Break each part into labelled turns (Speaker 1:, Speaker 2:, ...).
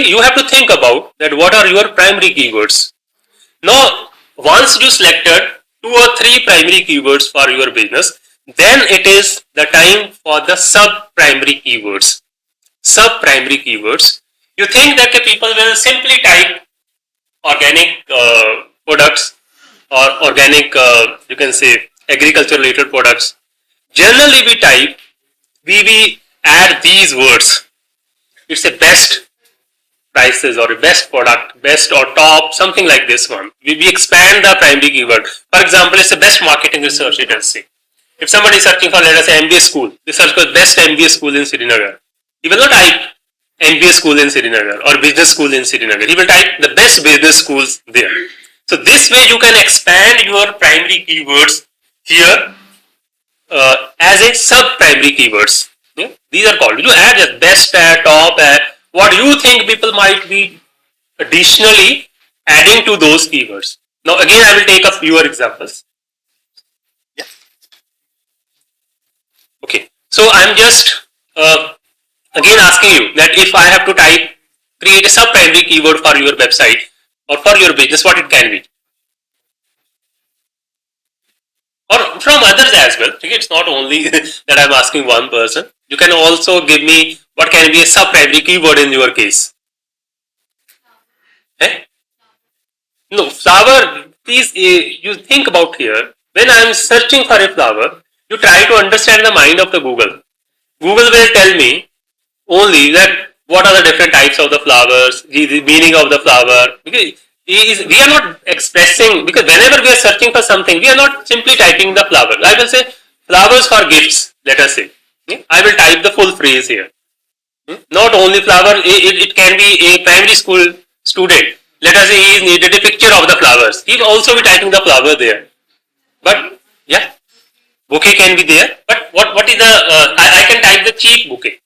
Speaker 1: similarly, you have to think about that what are your primary keywords. Now, once you selected 2 or 3 primary keywords for your business, then it is the time for the sub-primary keywords. Sub-primary keywords. You think that the people will simply type organic products or organic, you can say, agriculture related products. Generally, we add these words. It's a best prices or a best product, best or top, something like this one. We expand the primary keyword. For example, it's a best marketing research, let us say. If somebody is searching for, let us say, MBA school, they search for best MBA school in Srinagar. He will not type MBA school in Srinagar or business school in Srinagar. He will type the best business schools there. So this way you can expand your primary keywords here as a sub-primary keywords. Yeah? These are called. You add just best, top, what you think people might be additionally adding to those keywords. Now again I will take a few examples. Yeah. Okay, so I'm just again asking you that if I have to create a sub-primary keyword for your website or for your business, what it can be. Or from others as well. Okay, it's not only that I'm asking one person. You can also give me what can be a sub-primary keyword in your case. Eh? No, flower, please, you think about here. When I'm searching for a flower, you try to understand the mind of the Google. Google will tell me only that what are the different types of the flowers, the meaning of the flower. Okay? We are not expressing, because whenever we are searching for something, we are not simply typing the flower. I will say flowers for gifts, let us say. I will type the full phrase here. Not only flower, it can be a primary school student. Let us say he needed a picture of the flowers. He will also be typing the flower there. But yeah, bouquet can be there. But what is the, I can type the cheap bouquet.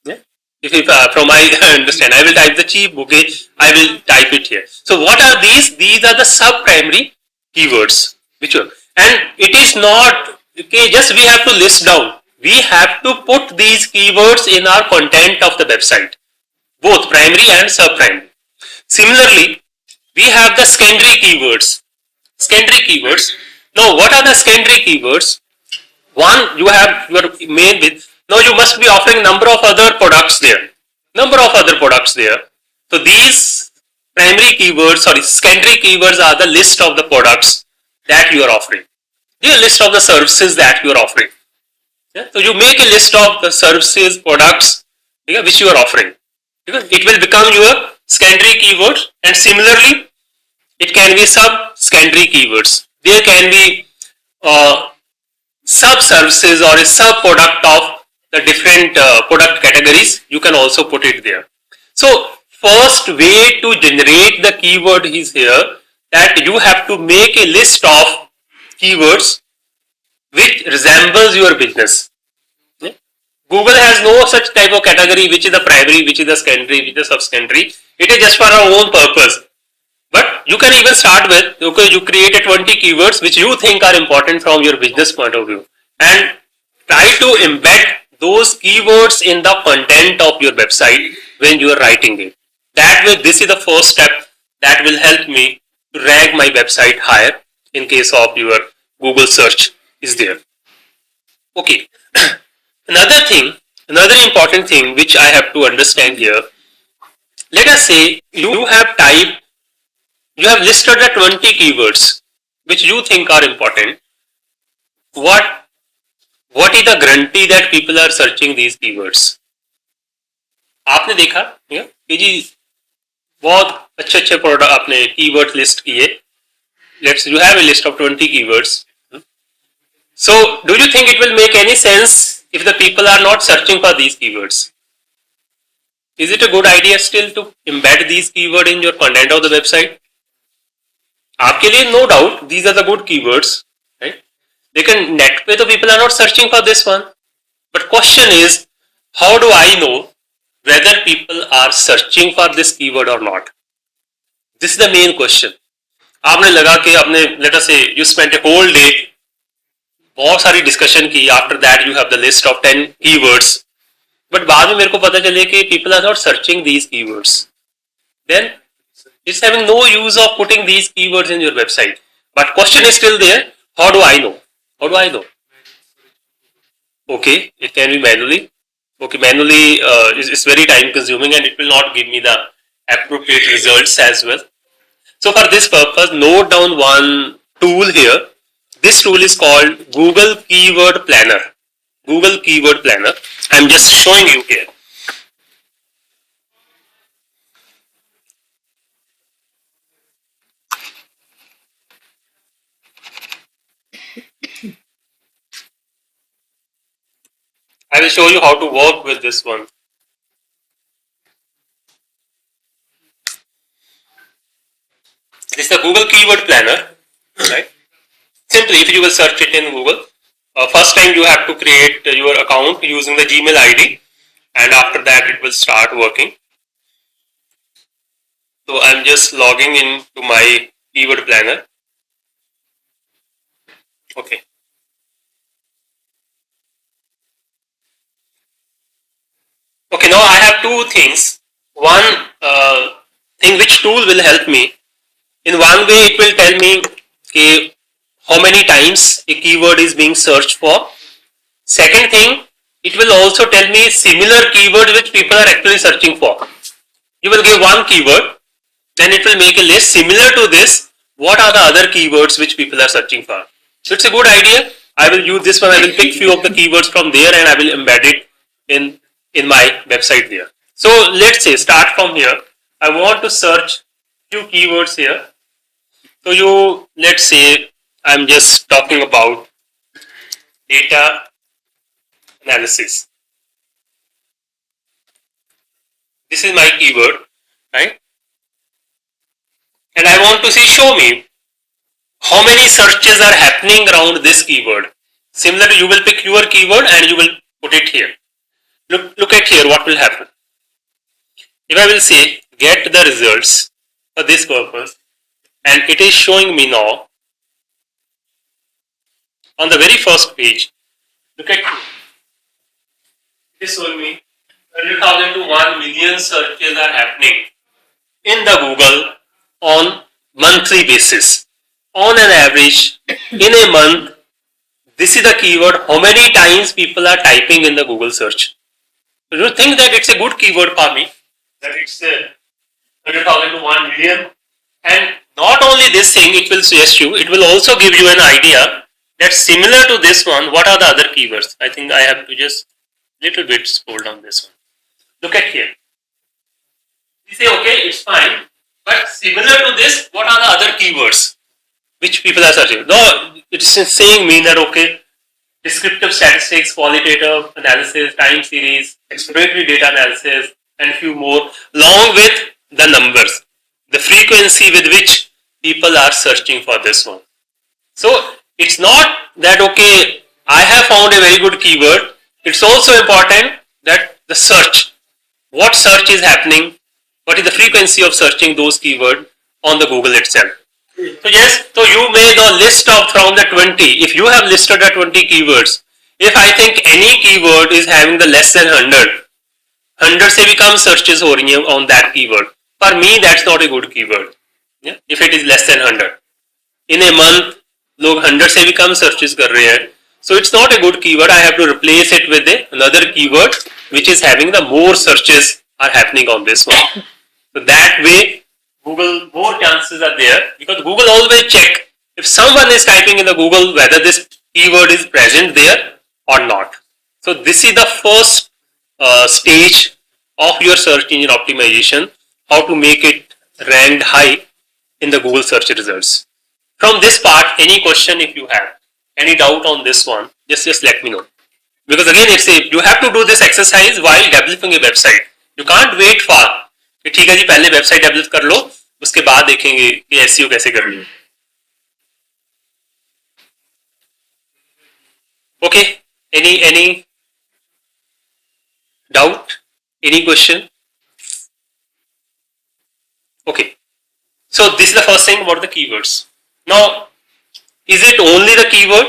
Speaker 1: Yeah? If from my understand, I will type the cheap bouquet, I will type it here. So what are these? These are the sub-primary keywords. And it is not, okay, just we have to list down. We have to put these keywords in our content of the website, both primary and sub-primary. Similarly, we have the secondary keywords. Secondary keywords. Now, what are the secondary keywords? One, you have your main with. Now, you must be offering number of other products there. Number of other products there. So, these primary keywords, secondary keywords are the list of the products that you are offering. The list of the services that you are offering. Yeah? So, you make a list of the services, products, yeah, which you are offering. Because it will become your secondary keywords, and similarly, it can be sub-secondary keywords. There can be sub-services or a sub-product of the different product categories. You can also put it there. So, first way to generate the keyword is here that you have to make a list of keywords which resembles your business. Google has no such type of category which is the primary, which is the secondary, which is the sub-secondary. It is just for our own purpose. But you can even start with, okay, you create 20 keywords which you think are important from your business point of view, and try to embed those keywords in the content of your website when you are writing it. That way, this is the first step that will help me to rank my website higher in case of your Google search is there. Okay. Another important thing which I have to understand here. Let us say you have listed the 20 keywords which you think are important. What is the guarantee that people are searching these keywords? आपने देखा कि जी बहुत अच्छे product आपने keyword list किए. You have a list of 20 keywords. So do you think it will make any sense if the people are not searching for these keywords? Is it a good idea still to embed these keywords in your content of the website? आपके लिए no doubt these are the good keywords, right? लेकिन net पे तो people are not searching for this one. But question is, how do I know whether people are searching for this keyword or not? This is the main question. आपने लगा कि आपने, let us say you spent a whole day, बहुत सारी discussion की. After that you have the list of 10 keywords. But बाद में मेरे को पता चले कि people are not searching these keywords. then it's having no use of putting these keywords in your website. But question is still there. How do I know? How do I know? Okay, it can be manually. Okay, manually is very time consuming and it will not give me the appropriate results as well. So for this purpose, note down one tool here. This tool is called Google Keyword Planner. Google Keyword Planner. I'm just showing you here. I will show you how to work with this one. This is the Google Keyword Planner, right? Simply, if you will search it in Google, first time you have to create your account using the Gmail ID, and after that it will start working. So I'm just logging into my Keyword Planner. Okay. Okay, now I have two things. One thing which tool will help me. In one way, it will tell me okay, how many times a keyword is being searched for. Second thing, it will also tell me similar keywords which people are actually searching for. You will give one keyword, then it will make a list similar to this. What are the other keywords which people are searching for? So it's a good idea. I will use this one. I will pick few of the keywords from there and I will embed it in my website there. So let's say start from here. I want to search few keywords here. So let's say I'm just talking about data analysis. This is my keyword, right? And I want to see, show me how many searches are happening around this keyword. Similarly, you will pick your keyword and you will put it here. Look at here what will happen. If I will say get the results for this purpose, and it is showing me now on the very first page. Look at here. It is showing me 100,000 to 1 million searches are happening in the Google on monthly basis. On an average, in a month, this is the keyword how many times people are typing in the Google search. So you think that it's a good keyword for me, that it's 100,000 to 1 million. And not only this thing, it will suggest you, it will also give you an idea that similar to this one, what are the other keywords? I think I have to just little bit scroll down this one. Look at here. You say, okay, it's fine, but similar to this, what are the other keywords which people are searching? No, it's saying me that, okay, descriptive statistics, qualitative analysis, time series, exploratory data analysis, and a few more, along with the numbers, the frequency with which people are searching for this one. So it's not that, okay, I have found a very good keyword. It's also important that the search, what search is happening, what is the frequency of searching those keywords on the Google itself. So yes, so you made a list of from the 20. If you have listed the 20 keywords, if I think any keyword is having the less than 100 से भी कम searches हो रही हैं on that keyword. For me, that's not a good keyword. Yeah? If it is less than 100. In a month, लोग 100 से भी कम searches कर रहे हैं. So it's not a good keyword. I have to replace it with another keyword which is having the more searches are happening on this one. So that way, Google, more chances are there, because Google always check if someone is typing in the Google whether this keyword is present there or not. So this is the first stage of your search engine optimization, how to make it ranked high in the Google search results. From this part, any question if you have, any doubt on this one, just let me know. Because again, you have to do this exercise while developing a website. You can't wait for कि ठीक है जी पहले website develop कर लो उसके बाद देखेंगे कि SEO कैसे करनी है. Okay, any doubt, any question? Okay, so this is the first thing about the keywords. Now, is it only the keyword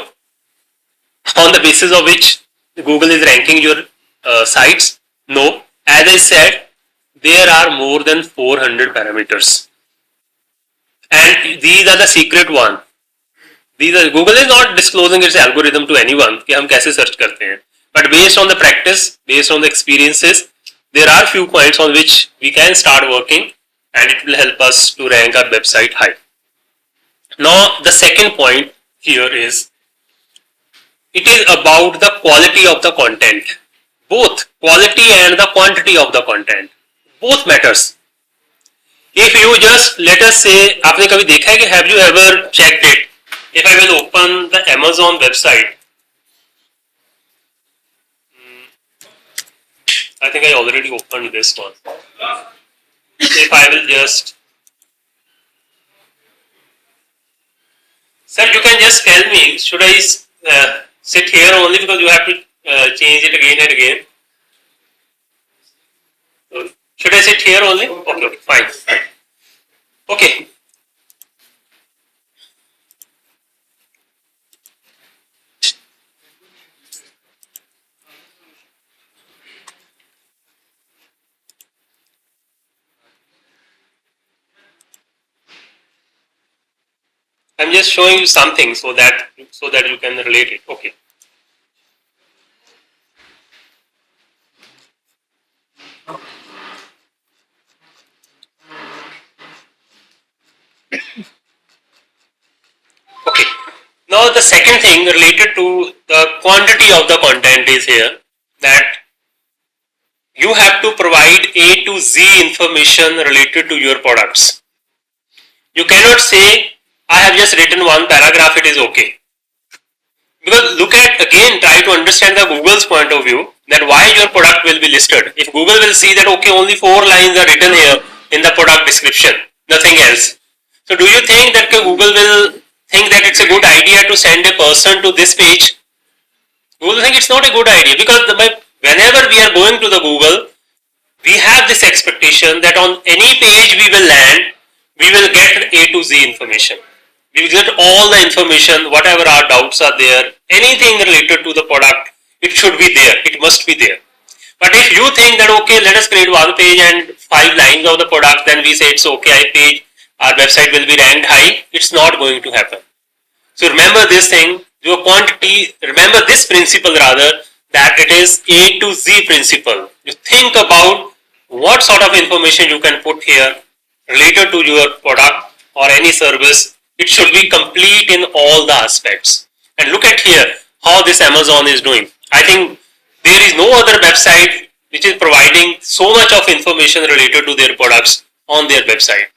Speaker 1: on the basis of which Google is ranking your sites? No, as I said, there are more than 400 parameters. And these are the secret one. Google is not disclosing its algorithm to anyone कि हम कैसे search करते हैं. But based on the practice, based on the experiences, there are few points on which we can start working, and it will help us to rank our website high. Now the second point here is, it is about the quality of the content. Both quality and the quantity of the content, both matters. If you just, let us say, आपने कभी देखा है कि have you ever checked it? If I will open the Amazon website, I think I already opened this one. If I will just, sir, you can just tell me, should I sit here only because you have to change it again and again? So, should I sit here only? Okay, fine. Okay. I'm just showing you something so that you can relate it. Okay. Okay. Now the second thing related to the quantity of the content is here, that you have to provide A to Z information related to your products. You cannot say, I have just written one paragraph, it is okay. Because look at, again, try to understand the Google's point of view, that why your product will be listed. If Google will see that, okay, only 4 lines are written here in the product description, nothing else. So do you think that Google will think that it's a good idea to send a person to this page? Google will think it's not a good idea, because whenever we are going to the Google, we have this expectation that on any page we will land, we will get A to Z information. We will get all the information, whatever our doubts are there, anything related to the product, it should be there, it must be there. But if you think that, okay, let us create one page and 5 lines of the product, then we say it's okay, our website will be ranked high, it's not going to happen. So remember this thing, your quantity, remember this principle rather, that it is A to Z principle. You think about what sort of information you can put here related to your product or any service. It should be complete in all the aspects. And look at here how this Amazon is doing. I think there is no other website which is providing so much of information related to their products on their website.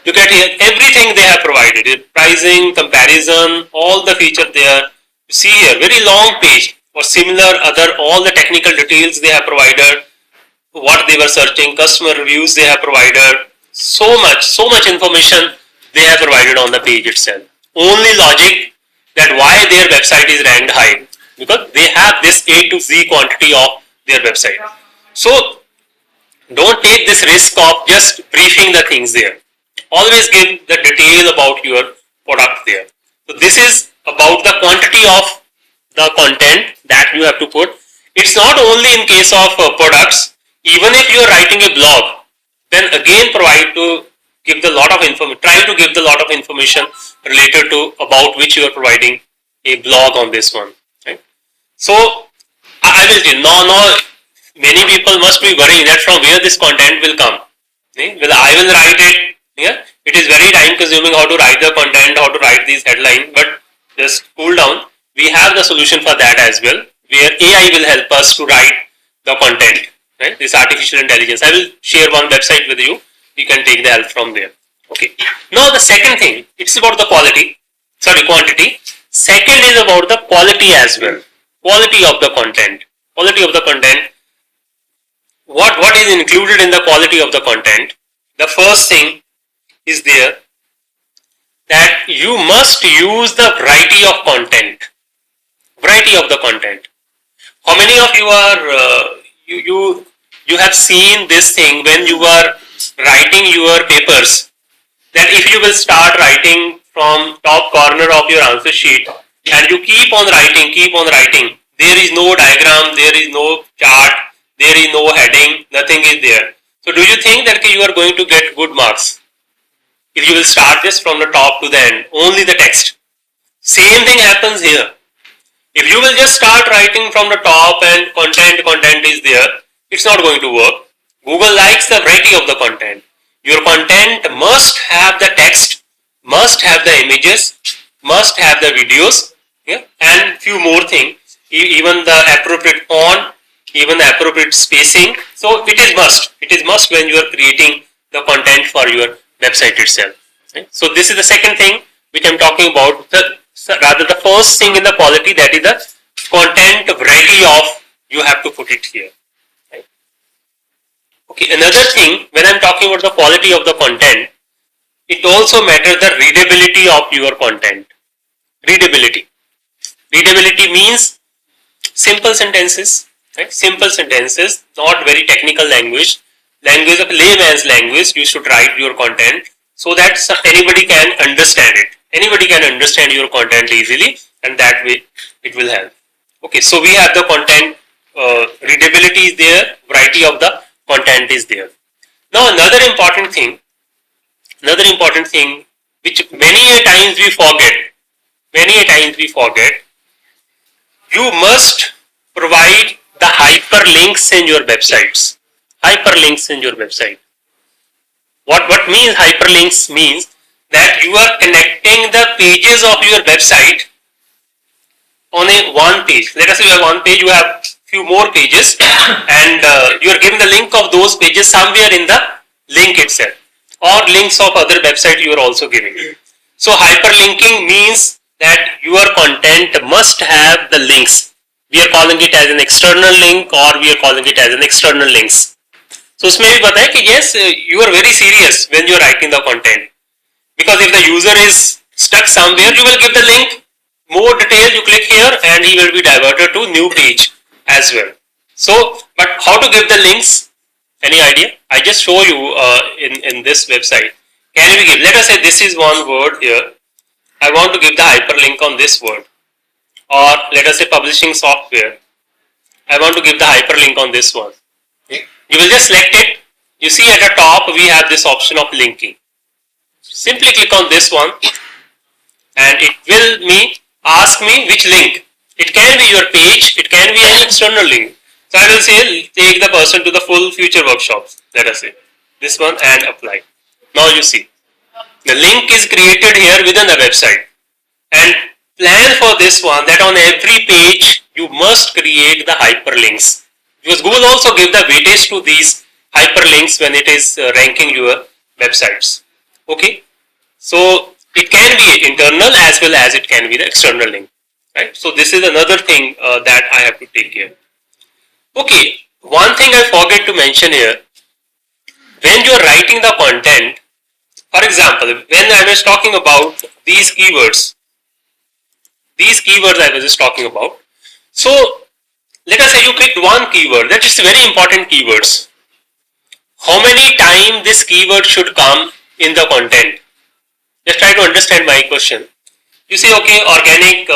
Speaker 1: Look at here, everything they have provided, pricing, comparison, all the features there. You see here, very long page for similar all the technical details they have provided, what they were searching, customer reviews they have provided, so much information they have provided on the page itself. Only logic that why their website is ranked high, because they have this A to Z quantity of their website. So don't take this risk of just briefing the things there. Always give the detail about your product there. So this is about the quantity of the content that you have to put. It's not only in case of products. Even if you are writing a blog, then again try to give the lot of information related to about which you are providing a blog on this one. Right? So I will tell no, many people must be worrying that from where this content will come. Well, I will write it. Yeah, it is very time consuming how to write the content, how to write these headlines, but just cool down. We have the solution for that as well, where AI will help us to write the content. Right? This artificial intelligence. I will share one website with you. You can take the help from there. Okay. Now the second thing, it's about the quantity. Second is about the quality as well. Quality of the content. What is included in the quality of the content? The first thing is there that you must use the variety of content. How many of you are you have seen this thing when you are writing your papers, that if you will start writing from top corner of your answer sheet and you keep on writing, there is no diagram, there is no chart, there is no heading, nothing is there. So do you think that you are going to get good marks if you will start this from the top to the end, only the text? Same thing happens here. If you will just start writing from the top and content is there, it's not going to work. Google likes the variety of the content. Your content must have the text, must have the images, must have the videos, yeah, and few more things, even the appropriate font, even the appropriate spacing. So it is must when you are creating the content for your website itself. Right? So this is the second thing which I am talking about. Rather the first thing in the quality, that is the content variety of you have to put it here. Right? Okay, another thing when I am talking about the quality of the content, it also matters the readability of your content. Readability. Readability means simple sentences, right? Simple sentences, not very technical language of layman's language. You should write your content so that anybody can understand it. Anybody can understand your content easily, and that way it will help. Okay, so we have the content readability is there, variety of the content is there. Now another important thing which many a times we forget, you must provide the hyperlinks in your websites. Hyperlinks in your website. What means hyperlinks? Means that you are connecting the pages of your website on a one page. Let us say you have one page, you have few more pages, and you are giving the link of those pages somewhere in the link itself, or links of other website you are also giving. So hyperlinking means that your content must have the links. We are calling it as an external link, or we are calling it as an external links. So उसमें भी पता है कि yes, you are very serious when you are writing the content, because if the user is stuck somewhere, you will give the link, more detail, you click here and he will be diverted to new page as well. So, but how to give the links? Any idea? I just show you in this website. Can we give, let us say this is one word here. I want to give the hyperlink on this word. Or let us say publishing software. I want to give the hyperlink on this one. Okay. You will just select it. You see at the top we have this option of linking. Simply click on this one and it will ask me which link. It can be your page, it can be an external link. So I will say take the person to the full future workshops, let us say this one, and apply. Now you see the link is created here within the website, and plan for this one that on every page you must create the hyperlinks, because Google also give the weightage to these hyperlinks when it is ranking your websites. Okay, so it can be internal as well as it can be the external link, right? So this is another thing that I have to take care. Okay, one thing I forget to mention here, when you are writing the content, for example, when I was talking about these keywords I was just talking about. So let us say you picked one keyword, that is very important keywords. How many times this keyword should come in the content? Just try to understand my question. You say, okay, organic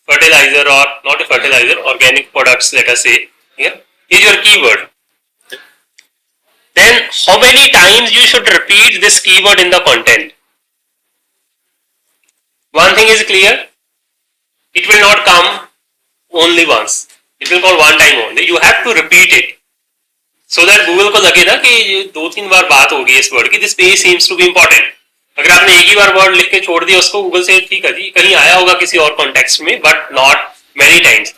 Speaker 1: fertilizer, or not a fertilizer, organic products, let us say, here is your keyword. Then how many times you should repeat this keyword in the content? One thing is clear, it will not come only once. It will come one time only. You have to repeat it, so that Google को लगे ना कि 2-3 बार बात होगी इस word की. This page seems to be important. अगर आपने एक ही बार वर्ड लिख के छोड़ दिया उसको, गूगल से ठीक है जी कहीं आया होगा किसी और कॉन्टेक्स्ट में, but not many times.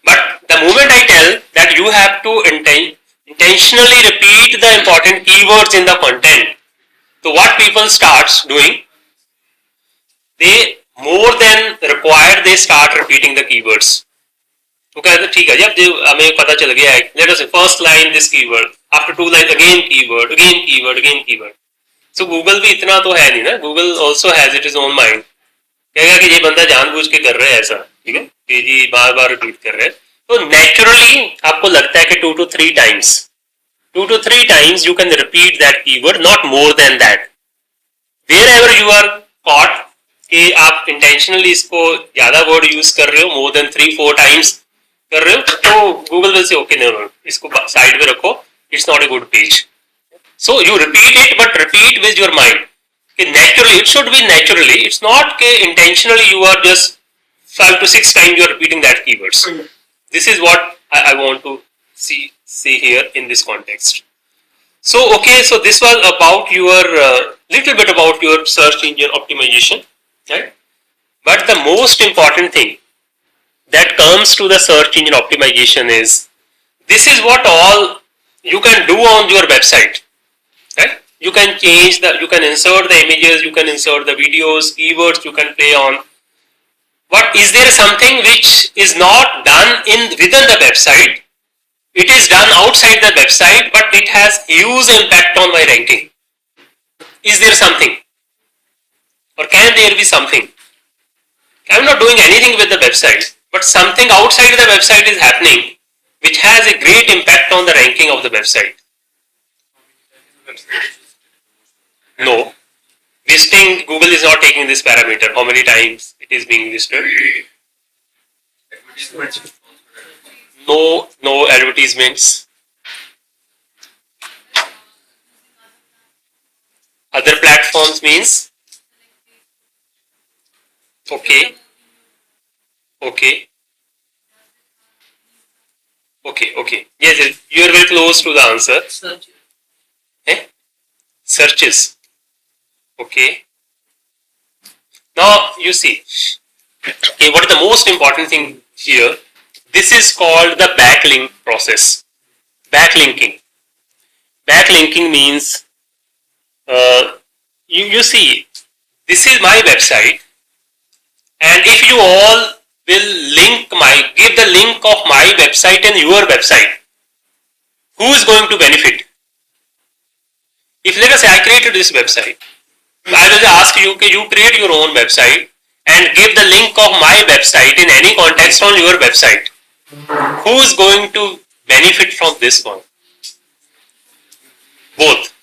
Speaker 1: But the moment I tell that you have to intentionally repeat the important keywords in the content, so what people starts doing, they more than required they start repeating the keywords. तो कहते हैं ठीक है जी अब हमें पता चल गया है, let us say first line this keyword, after 2 lines again keyword, again keyword, again keyword. So Google भी इतना तो है नहीं ना, Google also has its own mind. कहेगा कि ये बंदा जानबूझ के कर रहा है ऐसा, ठीक है कि जी बार बार रिपीट कर रहे हैं. तो नेचुरली आपको लगता है कि 2 to 3 times you can repeat that keyword, not more than that. Wherever you are caught कि आप intentionally इसको ज्यादा वर्ड यूज कर रहे हो, more than 3-4 times कर रहे हो, तो Google will say okay no, इसको साइड में रखो, it's not a good page. So you repeat it, but repeat with your mind. Okay, naturally, it should be naturally. It's not okay, intentionally you are just 5 to 6 times you are repeating that keywords. This is what I want to see here in this context. So okay, so this was about your little bit about your search engine optimization, right? But the most important thing that comes to the search engine optimization is this is what all you can do on your website, right? You can change you can insert the images, you can insert the videos, keywords you can play on. But is there something which is not done within the website? It is done outside the website, but it has huge impact on my ranking. Is there something? Or can there be something? I'm not doing anything with the website, but something outside the website is happening which has a great impact on the ranking of the website. No. Listing, Google is not taking this parameter, how many times it is being listed. No advertisements. Other platforms means? Okay. Yes, you are very close to the answer. Searches. Okay. Now you see, okay, what is the most important thing here? This is called the backlink process. Backlinking. Backlinking means, you see, this is my website, and if you all will give the link of my website and your website, who is going to benefit? If let us say I created this website, I will ask you, okay, you create your own website and give the link of my website in any context on your website. Who is going to benefit from this one? Both.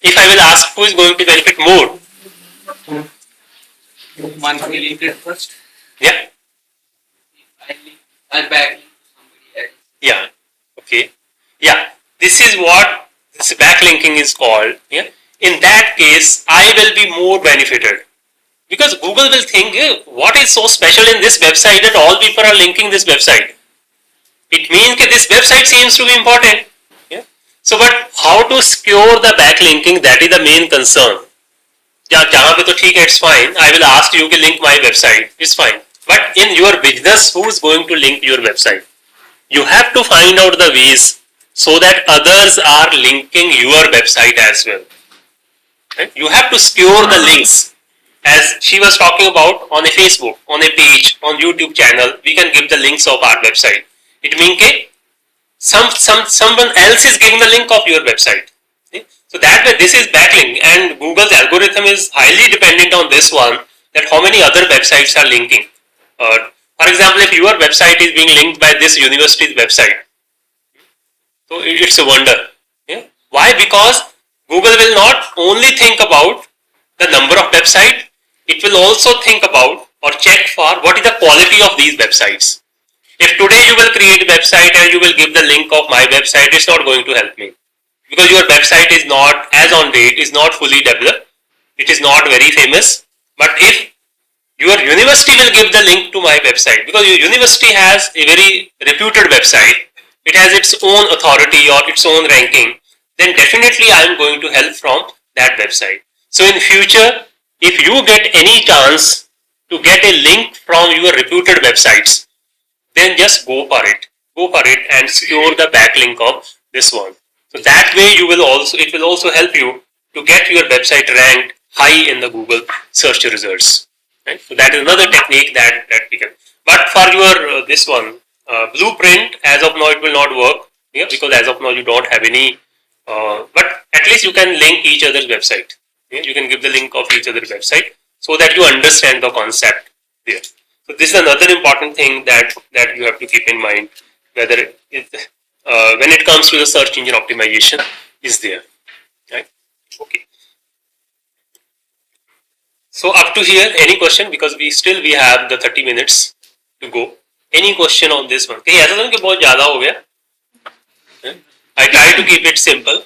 Speaker 1: If I will ask who is going to benefit more?
Speaker 2: One will link it first.
Speaker 1: Yeah.
Speaker 2: I'll back somebody else.
Speaker 1: Yeah. Okay. Yeah. This is what this backlinking is called. Yeah. In that case, I will be more benefited. Because Google will think, what is so special in this website that all people are linking this website? It means that this website seems to be important. Yeah. So, but how to secure the backlinking, that is the main concern. जहाँ पे तो ठीक है, it's fine. I will ask you to link my website. It's fine. But in your business, who is going to link your website? You have to find out the ways so that others are linking your website as well. Right? You have to secure the links. As she was talking about, on a Facebook, on a page, on YouTube channel, we can give the links of our website. It means that someone else is giving the link of your website. Okay? So that way, this is backlink, and Google's algorithm is highly dependent on this one, that how many other websites are linking. For example, if your website is being linked by this university's website, so it's a wonder. Yeah? Why? Because Google will not only think about the number of websites, it will also think about or check for what is the quality of these websites. If today you will create a website and you will give the link of my website, it's not going to help me. Because your website is not, as on date, is not fully developed. It is not very famous. But if your university will give the link to my website, because your university has a very reputed website, it has its own authority or its own ranking, then definitely I am going to help from that website. So in future, if you get any chance to get a link from your reputed websites, then just go for it and secure the backlink of this one. So that way it will also help you to get your website ranked high in the Google search results. Right? So that is another technique that we can. But for your this one blueprint, as of now it will not work. Yeah, because as of now you don't have any. But at least you can link each other's website. Yeah? You can give the link of each other's website so that you understand the concept there. So this is another important thing that you have to keep in mind, whether when it comes to the search engine optimization is there, right? Okay. So up to here, any question? Because we have the 30 minutes to go. Any question on this one? कहीं ऐसा तो नहीं कि बहुत ज़्यादा हो गया? I try to keep it simple.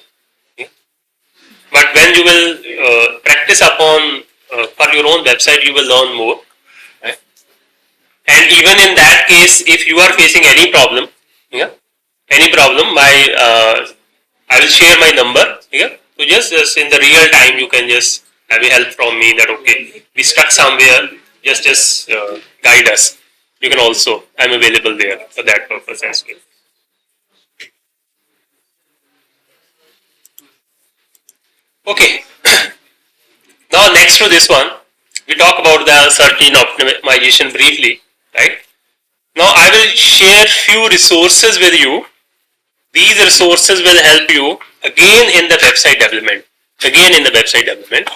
Speaker 1: then you will practice upon for your own website, you will learn more. Right? And even in that case, if you are facing any problem, yeah, any problem, I will share my number. Yeah, so just in the real time, you can just have a help from me that okay, we stuck somewhere. Just guide us. You can also. I'm available there for that purpose as well. Okay. Now next to this one, we talk about the search engine optimization briefly, right? Now I will share few resources with you. These resources will help you again in the website development. Again in the website development.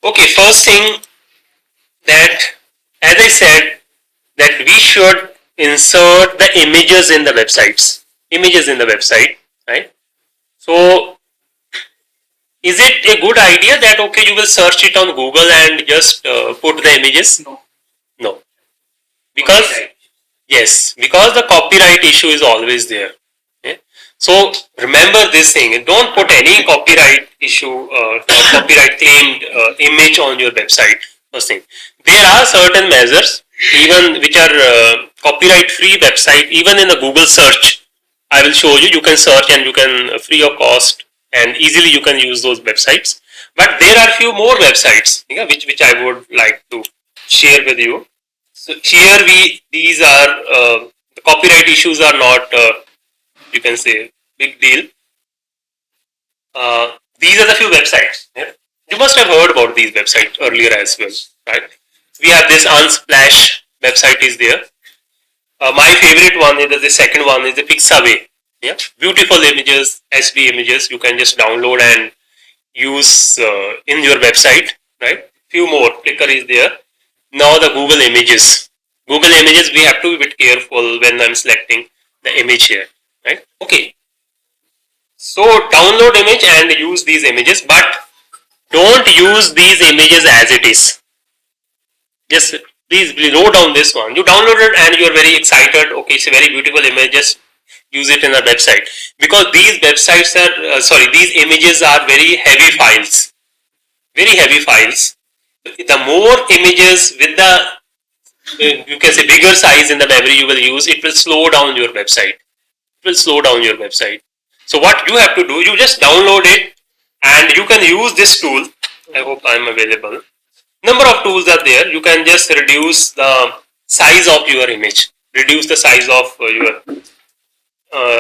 Speaker 1: Okay, first thing that, as I said, that we should insert the images in the websites. Images in the website, right? So is it a good idea that okay, you will search it on Google and just put the images?
Speaker 2: No.
Speaker 1: No, because yes, because the copyright issue is always there. Okay? So remember this thing: don't put any copyright issue, copyright claimed image on your website. First thing, there are certain measures, even which are copyright-free website. Even in a Google search, I will show you. You can search and you can free of cost and easily you can use those websites. But there are few more websites, yeah, which I would like to share with you. So here these are the copyright issues are not you can say big deal. These are the few websites. Yeah? You must have heard about these websites earlier as well, right? We have this Unsplash website is there. My favorite one is the second one is the Pixabay. Yeah, beautiful images, SD images. You can just download and use in your website, right? Few more. Flickr is there. Now the Google Images. Google Images, we have to be a bit careful when I'm selecting the image here, right? Okay. So download image and use these images, but don't use these images as it is. Just please note down this one. You download it and you're very excited. Okay, it's a very beautiful image. Just use it in a website because these websites are these images are very heavy files. Very heavy files. The more images with the you can say bigger size in the memory you will use, it will slow down your website. It will slow down your website. So what you have to do, you just download it and you can use this tool. I hope I'm available. Number of tools are there. You can just reduce the size of your image. Reduce the size of your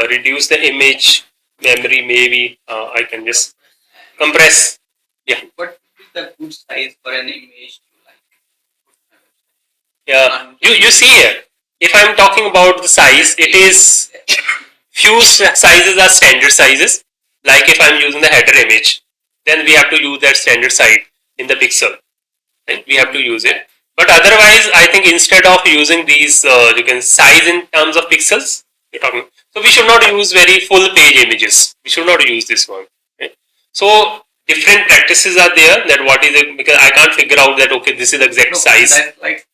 Speaker 1: reduce the image memory. Maybe I can just compress. Yeah.
Speaker 2: What is the good size for an image to like?
Speaker 1: Yeah. You see here. If I'm talking about the size, it is few sizes are standard sizes. Like if I'm using the header image, then we have to use that standard size in the pixel. And we have to use it. But otherwise, I think instead of using these, you can size in terms of pixels. You're talking. So we should not use very full page images. We should not use this one. Okay? So different practices are there. That what is it? Because I can't figure out that okay, this is the exact size.
Speaker 2: That's like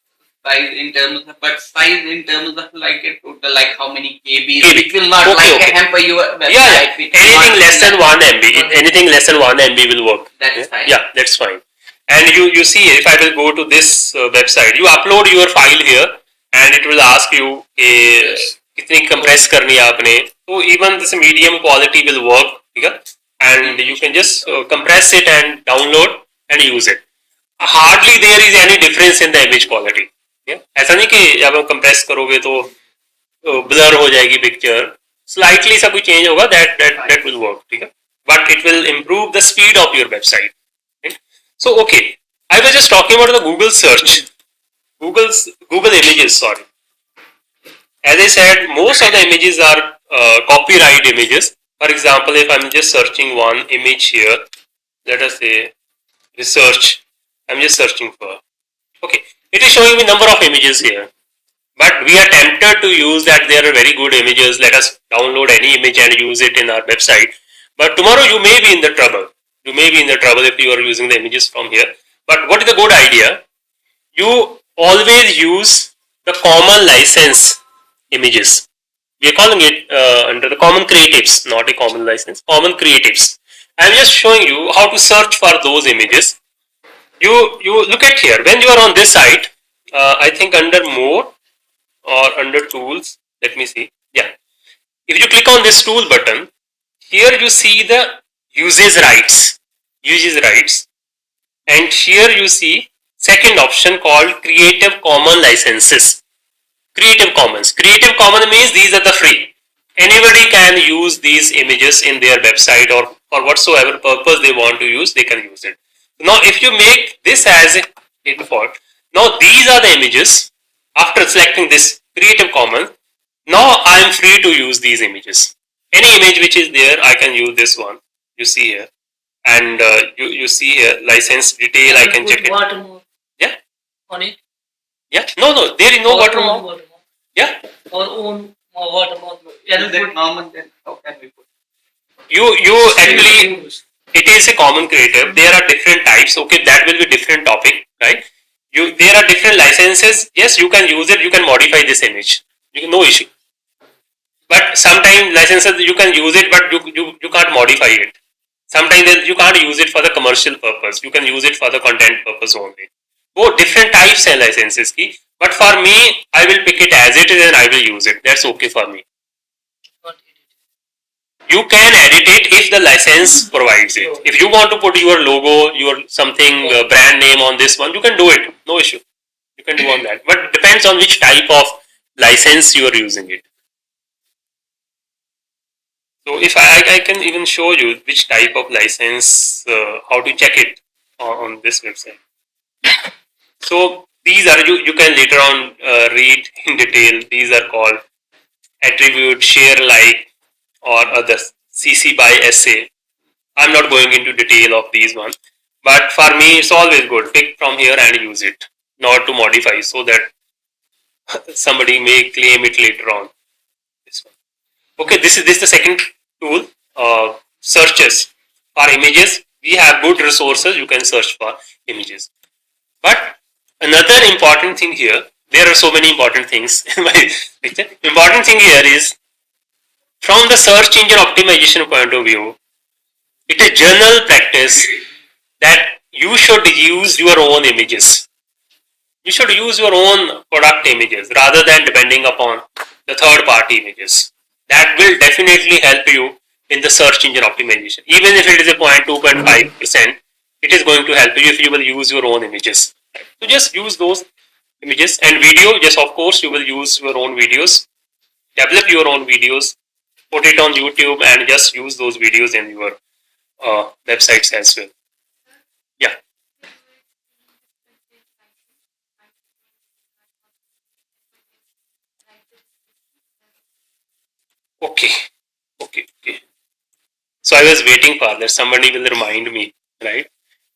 Speaker 2: size in terms of, but size in terms of like a total, like how many KBs.
Speaker 1: KB.
Speaker 2: It will not hamper your website.
Speaker 1: Yeah. Anything less than 1 MB. Anything less than 1 MB will work.
Speaker 2: That is fine.
Speaker 1: Yeah, that's fine. And you see, if I will go to this website, you upload your file here, and it will ask you कितनी compress करनी है आपने. So even this medium quality will work, okay? And you can just compress it and download and use it. Hardly there is any difference in the image quality. Yeah? ऐसा नहीं कि जब आप compress करोगे तो blur हो जाएगी picture. Slightly सा कोई change होगा that will work, ठीक है? But it will improve the speed of your website. So okay, I was just talking about the Google search, Google images. Sorry, as I said, most of the images are copyright images. For example, if I'm just searching one image here, let us say research. I'm just searching for. Okay, it is showing me number of images here, but we are tempted to use that there are very good images. Let us download any image and use it in our website. But tomorrow you may be in the trouble. You may be in the trouble if you are using the images from here. But what is the good idea? You always use the common license images. We are calling it under the common creatives, not a common license, common creatives. I'm just showing you how to search for those images. You look at here when you are on this site. I think under more or under tools. Let me see. Yeah. If you click on this tool button, here you see the uses rights. Uses rights. And here you see second option called Creative Commons licenses. Creative Commons. Creative Commons means these are the free. Anybody can use these images in their website or for whatsoever purpose they want to use, they can use it. Now, if you make this as a default, now these are the images. After selecting this Creative Commons, now I am free to use these images. Any image which is there, I can use this one. You see here, and you see here license detail. I can check it. Watermark. Yeah. On it. Yeah. No. There is no watermark. Yeah. Or own watermark. Is it common then? How can we put? You actually, it is a common creative. There are different types. Okay, that will be different topic, right? There are different licenses. Yes, you can use it. You can modify this image. No issue. But sometimes licenses you can use it, but you can't modify it. Sometimes you can't use it for the commercial purpose. You can use it for the content purpose only. Both different types and licenses की. But for me, I will pick it as it is and I will use it. That's okay for me. You can edit it if the license provides it. If you want to put your logo, your something brand name on this one, you can do it. No issue. You can do on that. But it depends on which type of license you are using it. So if I can even show you which type of license, how to check it on this website. So these are you can later on read in detail. These are called attribute, share, like, or others. CC by SA. I'm not going into detail of these ones, but for me it's always good. Pick from here and use it, not to modify, so that somebody may claim it later on. This one. Okay, this is the second tool. Searches for images. We have good resources. You can search for images. But another important thing here, there are so many important things in my picture. Important thing here is from the search engine optimization point of view, it is general practice that you should use your own images. You should use your own product images rather than depending upon the third party images. That will definitely help you in the search engine optimization. Even if it is a 0.2-0.5%, it is going to help you if you will use your own images. So just use those images and video. Yes, of course, you will use your own videos. Develop your own videos. Put it on YouTube and just use those videos in your websites as well. Yeah. Okay. Okay. So I was waiting for that. Somebody will remind me, right?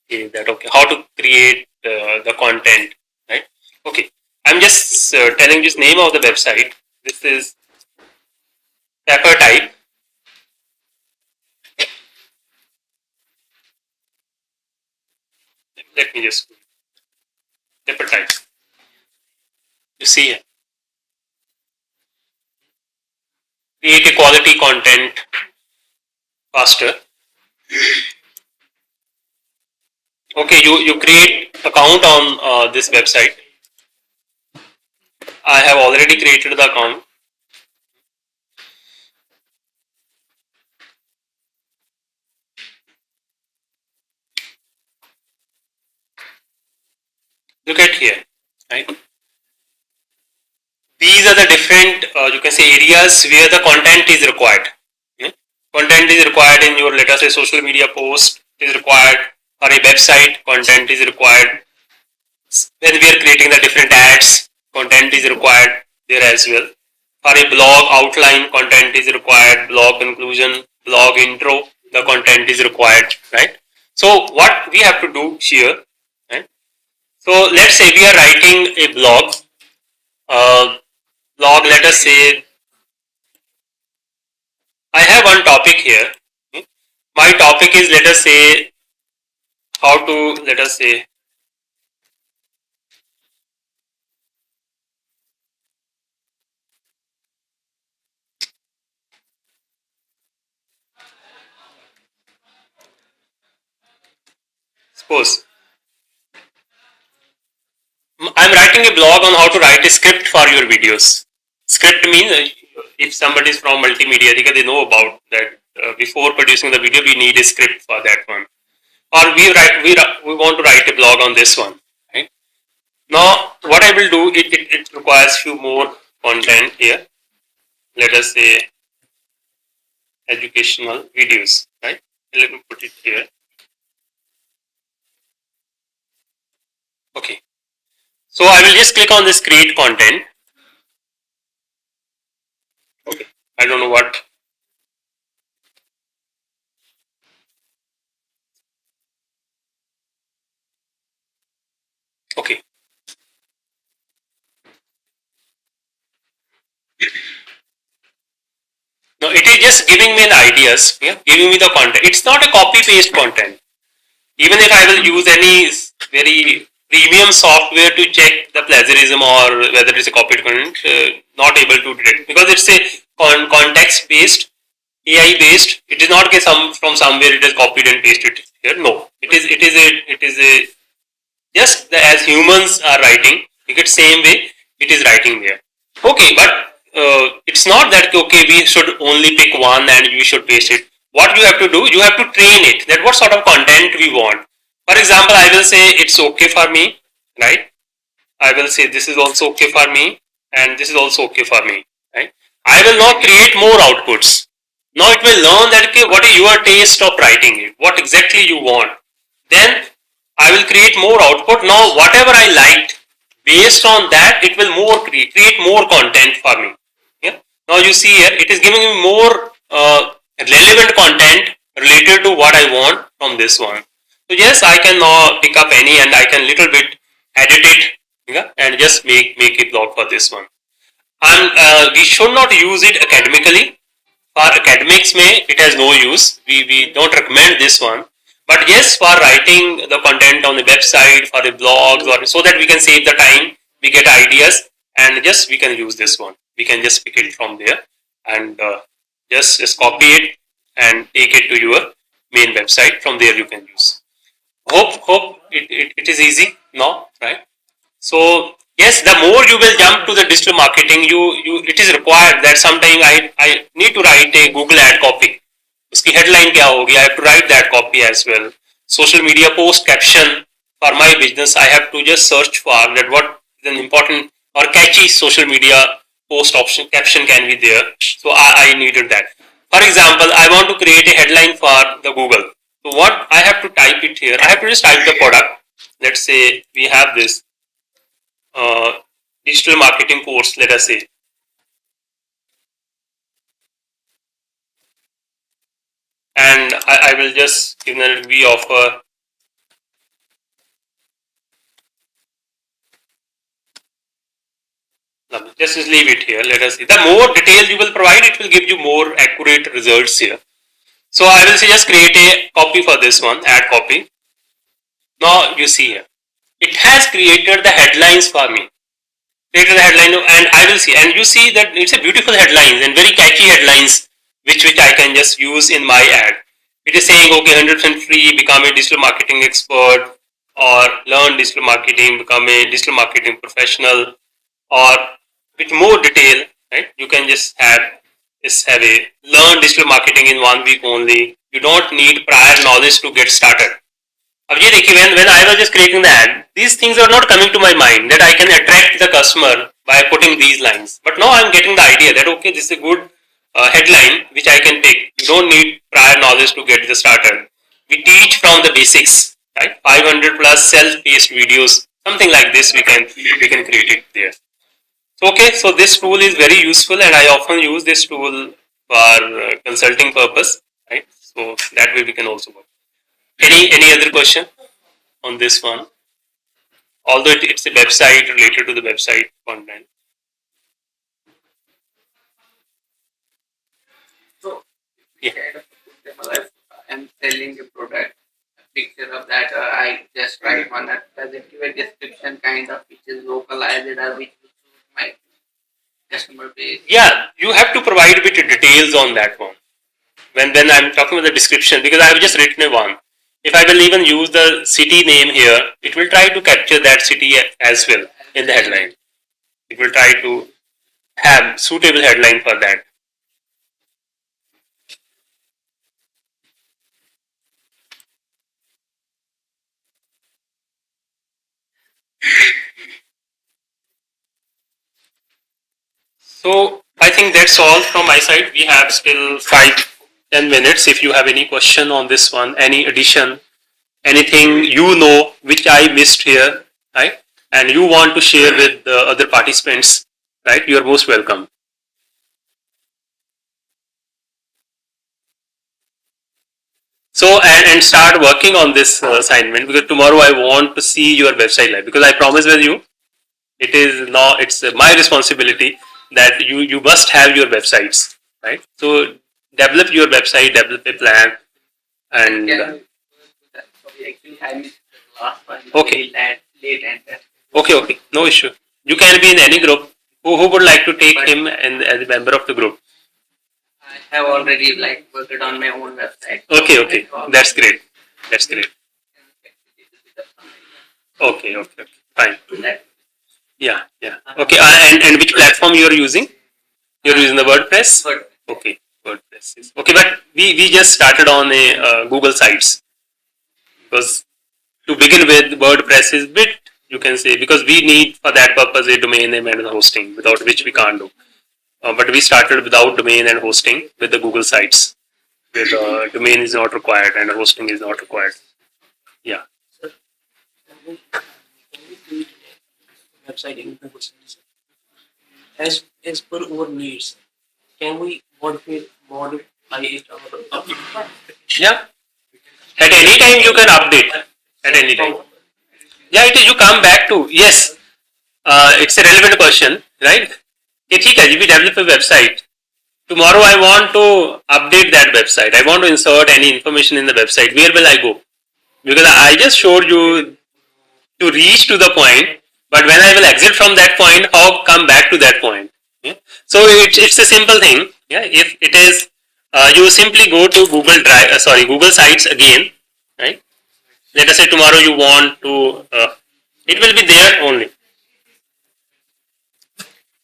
Speaker 1: That okay, how to create the content, right? Okay. I'm just telling this name of the website. This is paper type. Let me just paper type. You see, create a quality content faster. Okay, you create account on this website. I have already created the account. Look at here, right? These are the different you can say areas where the content is required. Yeah? Content is required in your, let us say, social media post is required, or a website content is required. When we are creating the different ads, content is required there as well. For a blog outline, content is required. Blog conclusion, blog intro, the content is required, right? So what we have to do here, right? So let's say we are writing a blog. Blog, let us say I have one topic here. My topic is, let us say, how to, let us say, Suppose I'm writing a blog on how to write a script for your videos. Script means if somebody is from multimedia, they know about that. Before producing the video, we need a script for that one. Or we want to write a blog on this one. Right? Now, what I will do, it requires few more content here. Let us say educational videos. Right? Let me put it here. Okay. So I will just click on this create content. Okay. I don't know what. Okay. No, it is just giving me the ideas, yeah, giving me the content. It's not a copy paste content. Even if I will use any very premium software to check the plagiarism or whether it's a copied content, not able to detect because it's a context based, AI based. It is not some from somewhere it is copied and pasted here. No, it is a just as humans are writing, you get same way it is writing there. Okay, but it's not that okay we should only pick one and we should paste it. What you have to do, you have to train it that what sort of content we want. For example, I will say it's okay for me, right? I will say this is also okay for me and this is also okay for me, right? I will not create more outputs. Now it will learn that okay, what is your taste of writing it, what exactly you want. Then I will create more output. Now whatever I liked, based on that, it will more create more content for me. Yeah. Now you see here, it is giving me more relevant content related to what I want from this one. So yes, I can now pick up any and I can little bit edit it, yeah, and just make a blog for this one. And we should not use it academically. For academics, it has no use. We don't recommend this one. But yes, for writing the content on the website, for the blogs, or so that we can save the time, we get ideas, and just we can use this one. We can just pick it from there and just copy it and take it to your main website. From there, you can use. Hope it is easy now, right? So yes, the more you will jump to the digital marketing, you it is required that sometime I need to write a Google ad copy. उसकी headline क्या होगी? I have to write that copy as well. Social media post caption for my business, I have to just search for that what is an important or catchy social media post option caption can be there. So I needed that. For example, I want to create a headline for the Google. So what I have to type it here, I have to just type the product. Let's say we have this uh, digital marketing course, let us say. And I will just give that we offer just leave it here. Let us see. The more details you will provide, it will give you more accurate results here. So I will say just create a copy for this one, add copy. Now you see here, it has created the headlines for me. Created the headline and I will see, and you see that it's a beautiful headlines and very catchy headlines which I can just use in my ad. It is saying okay, 100% free, become a digital marketing expert, or learn digital marketing, become a digital marketing professional, or with more detail, right? You can just have a learn digital marketing in 1 week only. You don't need prior knowledge to get started. अब ये देखिए when I was just creating the ad, these things are not coming to my mind that I can attract the customer by putting these lines. But now I'm getting the idea that okay, this is a good headline which I can pick. You don't need prior knowledge to get this started. We teach from the basics, right? 500 plus self-paced videos, something like this. We can create it there. So, okay, so this tool is very useful, and I often use this tool for consulting purpose, right? So that way we can also work. Any other question on this one? Although it's a website related to the website content.
Speaker 2: So,
Speaker 1: Yeah.
Speaker 2: kind of if I'm selling a product, a picture of that, I just write one that does it give a description kind of which is localized or which will suit my customer base.
Speaker 1: Yeah, you have to provide a bit of details on that one. When I'm talking about the description, because I have just written a one. If I will even use the city name here, it will try to capture that city as well in the headline. It will try to have suitable headline for that. So I think that's all from my side. We have still 5-10 minutes. If you have any question on this one, any addition, anything you know which I missed here, right? And you want to share with the other participants, right? You are most welcome. So and start working on this assignment, because tomorrow I want to see your website live, because I promise with you it is now it's my responsibility that you must have your websites, right? So develop your website, develop a plan, and
Speaker 2: Sorry, actually, I missed the last one.
Speaker 1: Okay.
Speaker 2: Late enter.
Speaker 1: Okay, no issue. You can be in any group. Who would like to take him and as a member of the group?
Speaker 2: I have already worked on my own website.
Speaker 1: Okay, that's great. That's great. Okay, fine. Yeah. Okay, and which platform you are using? You're using the WordPress? Okay, WordPress is okay, but we just started on a Google Sites, because to begin with, WordPress is bit, you can say, because we need for that purpose a domain name and hosting, without which we can't do. But we started without domain and hosting with the Google Sites, where the domain is not required and hosting is not required. Yeah.
Speaker 3: Website in Google Sites. As per our needs, can we modify it or
Speaker 1: Yeah. At any time you can update. At any time. Yeah, it is. You come back to yes. It's a relevant question, right? ठीक है, we develop a website. Tomorrow I want to update that website. I want to insert any information in the website. Where will I go? Because I just showed you to reach to the point, but when I will exit from that point, how come back to that point? Yeah? So it's a simple thing. Yeah, if it is, you simply go to Google Drive. Google Sites again, right? Let us say tomorrow you want to. It will be there only.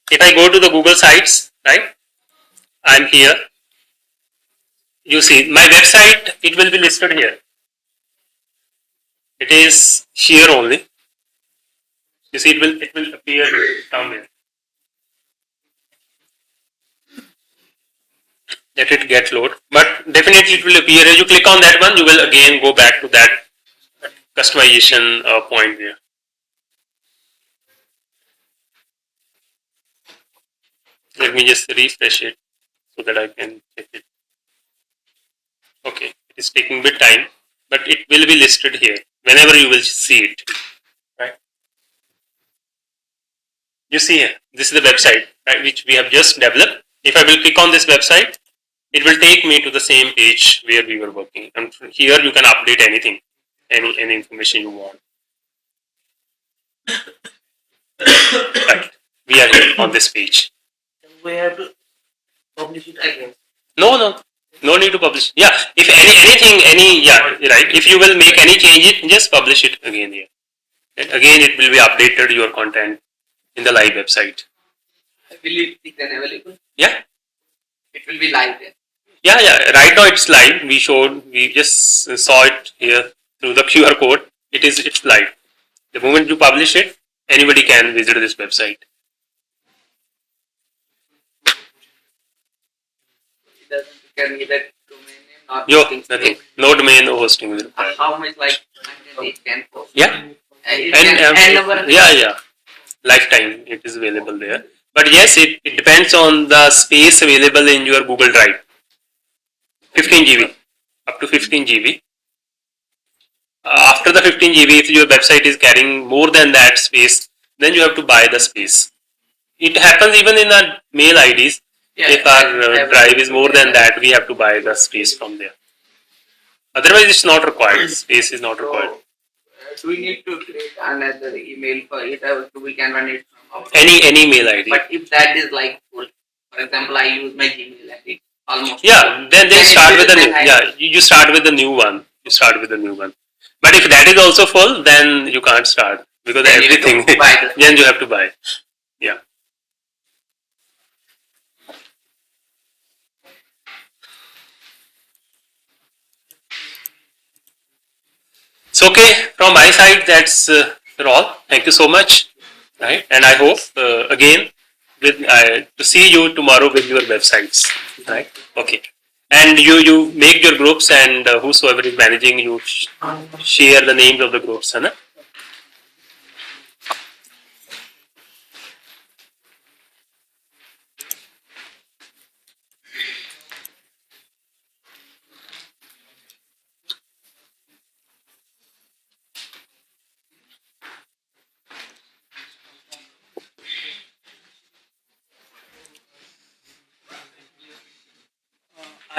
Speaker 1: If I go to the Google Sites, right? I'm here. You see my website. It will be listed here. It is here only. You see, it will appear down there. Let it get load, but definitely it will appear. As you click on that one, you will again go back to that customization point there. Let me just refresh it so that I can check it. Okay, it is taking a bit time, but it will be listed here whenever you will see it. Right? You see here, this is the website, right, which we have just developed. If I will click on this website, it will take me to the same page where we were working. And here you can update anything, any information you want. Right. We are here on this page.
Speaker 3: we have to publish it again?
Speaker 1: No need to publish. Yeah, if right. If you will make any change, just publish it again here. And again, it will be updated your content in the live website.
Speaker 2: Will it be then available?
Speaker 1: Yeah.
Speaker 2: It will be live then.
Speaker 1: Yeah. Right now it's live. We just saw it here through the QR code. It's live. The moment you publish it, anybody can visit this website.
Speaker 2: It doesn't require either domain name or
Speaker 1: Nothing. No domain, no hosting will require.
Speaker 2: How much content it can post?
Speaker 1: Yeah.
Speaker 2: And
Speaker 1: Lifetime it is available there. But yes, it depends on the space available in your Google Drive. 15 GB, up to 15 GB. After the 15 GB, if your website is carrying more than that space, then you have to buy the space. It happens even in our mail IDs.
Speaker 2: Yeah,
Speaker 1: if our drive is more than that, we have to buy the space from there. Otherwise, it's not required. Space is not required.
Speaker 2: Do we need to create another email for it, or we can run it from our
Speaker 1: any mail ID?
Speaker 2: But if that is full, for example, I use my Gmail ID almost.
Speaker 1: Yeah, then start with the new. Yeah, you start with the new one. you start with the new one. But if that is also full, then you can't start because
Speaker 2: Then you
Speaker 1: everything.
Speaker 2: have to buy the-
Speaker 1: Then you have to buy. Yeah. So okay, from my side, that's all. Thank you so much, right? And I hope again with to see you tomorrow with your websites, right? Okay. And you make your groups, and whosoever is managing, you share the names of the groups, है ना?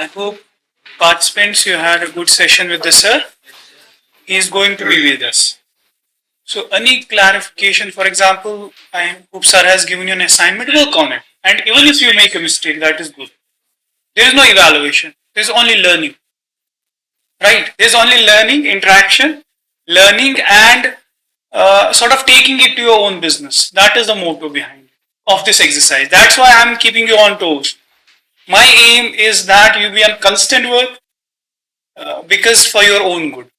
Speaker 4: I hope participants, you had a good session with the sir. He is going to be with us. So any clarification, for example, I hope sir has given you an assignment, work on it. And even if you make a mistake, that is good. There is no evaluation. There is only learning. Right? There is only learning, interaction, learning and sort of taking it to your own business. That is the motto behind it, of this exercise. That's why I'm keeping you on toes. My aim is that you be on constant work because for your own good.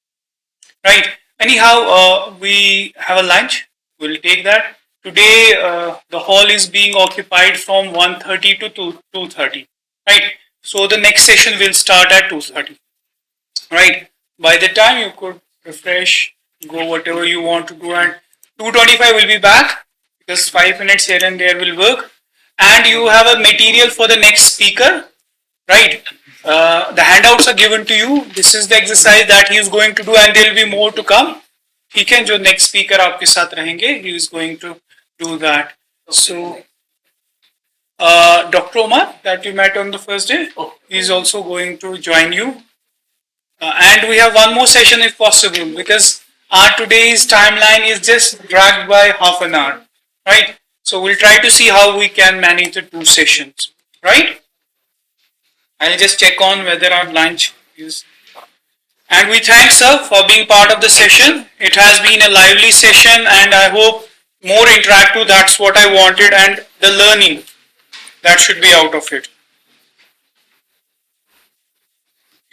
Speaker 4: Right? Anyhow, we have a lunch. We'll take that. Today, the hall is being occupied from 1:30 to 2:30. Right? So the next session will start at 2:30. Right? By the time you could refresh, go whatever you want to do, and 2:25 will be back because 5 minutes here and there will work. And you have a material for the next speaker, right? The handouts are given to you. This is the exercise that he is going to do, and there will be more to come. ठीक है, जो next speaker आपके साथ रहेंगे, he is going to do that. So, Dr. Omar, that you met on the first day, he is also going to join you. And we have one more session if possible, because our today's timeline is just dragged by half an hour, right? So we'll try to see how we can manage the 2 sessions, right? I'll just check on whether our lunch is. And we thank sir for being part of the session. It has been a lively session, and I hope more interactive. That's what I wanted, and the learning that should be out of it.